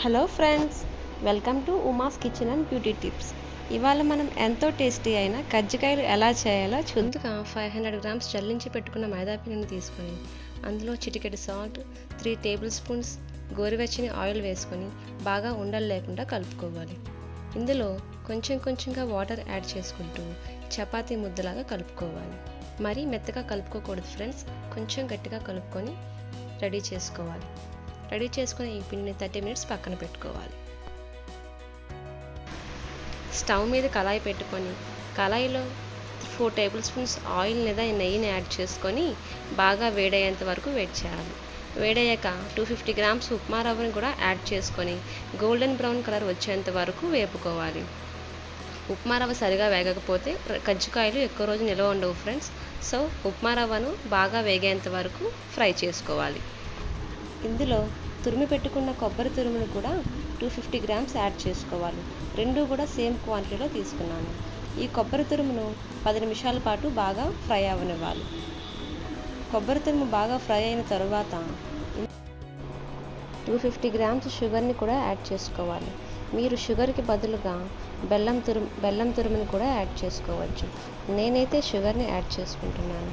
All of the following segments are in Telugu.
Hello friends, welcome to Uma's kitchen and beauty tips. ఇవాళ మనం ఎంతో టేస్టీ అయిన కజ్జికాయలు ఎలా చేయాలో ముందుగా 500 గ్రామ్స్ జల్లించి పెట్టుకున్న మైదా పిండిని తీసుకొని అందులో చిటికెడు సాల్ట్, 3 టేబుల్ స్పూన్స్ గోరువెచ్చని ఆయిల్ వేసుకొని బాగా ఉండలు లేకుండా కలుపుకోవాలి. ఇందులో కొంచెం కొంచెంగా వాటర్ యాడ్ చేసుకుంటూ చపాతీ ముద్దలాగా కలుపుకోవాలి. మరీ మెత్తగా కలుపుకోకూడదు ఫ్రెండ్స్, కొంచెం గట్టిగా కలుపుకొని రెడీ చేసుకోవాలి. రెడీ చేసుకుని ఈ పిండిని 30 మినిట్స్ పక్కన పెట్టుకోవాలి. స్టవ్ మీద కళాయి పెట్టుకొని కళాయిలో 4 టేబుల్ స్పూన్స్ ఆయిల్ లేదా నెయ్యిని యాడ్ చేసుకొని బాగా వేడయ్యేంత వరకు వేడి చేయాలి. వేడయ్యాక 250 గ్రామ్స్ ఉప్మా రవ్వని కూడా యాడ్ చేసుకొని గోల్డెన్ బ్రౌన్ కలర్ వచ్చేంత వరకు వేపుకోవాలి. ఉప్మా రవ్వ సరిగా వేగకపోతే కజ్జికాయలు ఎక్కువ రోజు నిల్వ ఉండవు ఫ్రెండ్స్. సో ఉప్మా రవ్వను బాగా వేగేంత వరకు ఫ్రై చేసుకోవాలి. ఇందులో తురిమి పెట్టుకున్న కొబ్బరి తురుమును కూడా 250 గ్రామ్స్ యాడ్ చేసుకోవాలి. రెండు కూడా సేమ్ క్వాంటిటీలో తీసుకున్నాను. ఈ కొబ్బరి తురుమును 10 నిమిషాల పాటు బాగా ఫ్రై అవ్వనివ్వాలి. కొబ్బరి తురుము బాగా ఫ్రై అయిన తర్వాత 250 గ్రామ్స్ షుగర్ని కూడా యాడ్ చేసుకోవాలి. మీరు షుగర్కి బదులుగా బెల్లం తురుముని కూడా యాడ్ చేసుకోవచ్చు. నేనైతే షుగర్ని యాడ్ చేసుకుంటున్నాను.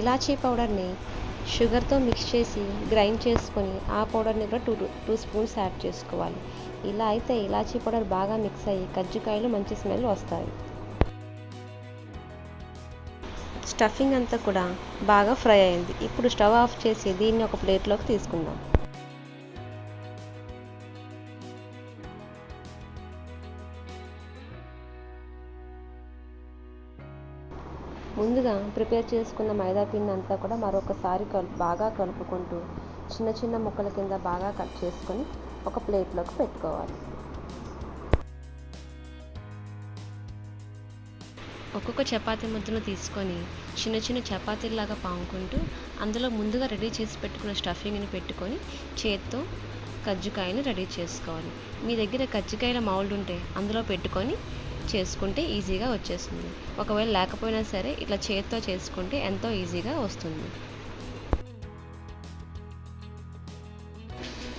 ఇలాచీ పౌడర్ని షుగర్తో మిక్స్ చేసి గ్రైండ్ చేసుకొని ఆ పౌడర్ని కూడా 2 స్పూన్స్ యాడ్ చేసుకోవాలి. ఇలా అయితే ఇలాచీ పౌడర్ బాగా మిక్స్ అయ్యి కజ్జికాయలు మంచి స్మెల్ వస్తాయి. స్టఫింగ్ అంతా కూడా బాగా ఫ్రై అయింది. ఇప్పుడు స్టవ్ ఆఫ్ చేసి దీన్ని ఒక ప్లేట్లోకి తీసుకుందాం. ముందుగా ప్రిపేర్ చేసుకున్న మైదా పిండి అంతా కూడా మరొకసారి బాగా కలుపుకుంటూ చిన్న చిన్న ముక్కల కింద బాగా కట్ చేసుకొని ఒక ప్లేట్లోకి పెట్టుకోవాలి. ఒక్కొక్క చపాతీ ముద్దను తీసుకొని చిన్న చిన్న చపాతీలాగా పాముకుంటూ అందులో ముందుగా రెడీ చేసి పెట్టుకున్న స్టఫింగ్ని పెట్టుకొని చేత్తో కజ్జికాయని రెడీ చేసుకోవాలి. మీ దగ్గర కజ్జికాయల మౌల్డ్ ఉంటే అందులో పెట్టుకొని చేసుకుంటే ఈజీగా వచ్చేస్తుంది. ఒకవేళ లేకపోయినా సరే ఇట్లా చేత్తో చేసుకుంటే ఎంతో ఈజీగా వస్తుంది.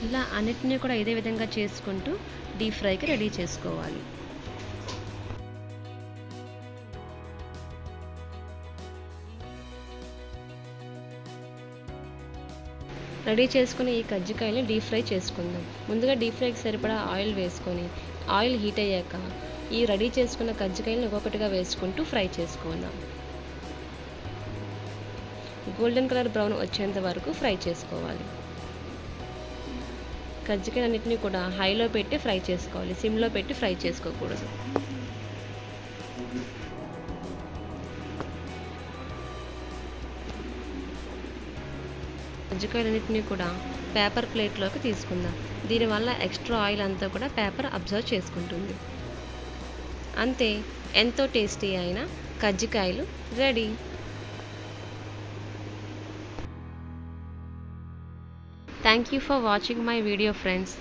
ఇలా అన్నిటినీ కూడా ఇదే విధంగా చేసుకుంటూ డీప్ ఫ్రైకి రెడీ చేసుకోవాలి. రెడీ చేసుకుని ఈ కజ్జికాయని డీప్ ఫ్రై చేసుకుందాం. ముందుగా డీప్ ఫ్రైకి సరిపడా ఆయిల్ వేసుకొని ఆయిల్ హీట్ అయ్యాక ఈ రెడీ చేసుకున్న కజ్జికాయలను ఒక్కొక్కటిగా వేసుకుంటూ ఫ్రై చేసుకుందాం. గోల్డెన్ కలర్ బ్రౌన్ వచ్చేంత వరకు ఫ్రై చేసుకోవాలి. కజ్జికాయలన్నింటినీ కూడా హైలో పెట్టి ఫ్రై చేసుకోవాలి, సిమ్లో పెట్టి ఫ్రై చేసుకోకూడదు. కజ్జికాయలన్నింటినీ కూడా పేపర్ ప్లేట్లోకి తీసుకుందాం. దీనివల్ల ఎక్స్ట్రా ఆయిల్ అంతా కూడా పేపర్ అబ్జర్వ్ చేసుకుంటుంది. అంతే, ఎంతో టేస్టీ అయిన కజ్జికాయలు ready. Thank you for watching my video friends.